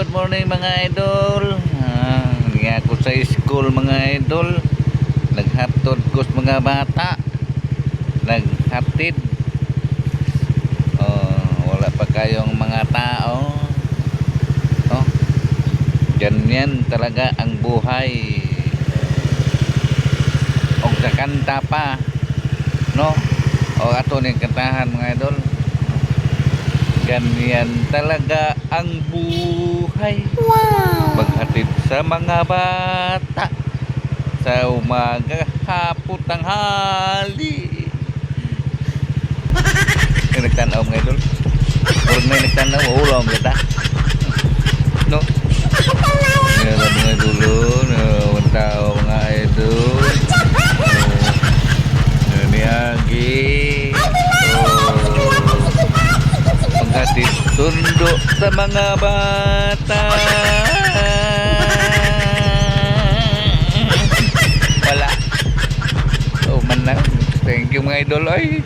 good morning mga idol. Nga ako sa school mga idol. Naghatod ko sa mga bata. Naghatid. Wala pa kayong mga tao. Ganyan talaga ang buhay. O sa kanta pa. No? O ato ni kantahan mga idol. Ganyan talaga ang buhay. Wow! Maghatid sa mga bata sa umaga, hapon, tanghali. Nagtanaw mga idol. Puro may nagtanaw, ulam kita. No? Meron mga dulo, tao mga idol. Naniagi. Paghatid sundo sa mga bata. Wala. Man lang. Thank you mga idol. Ay.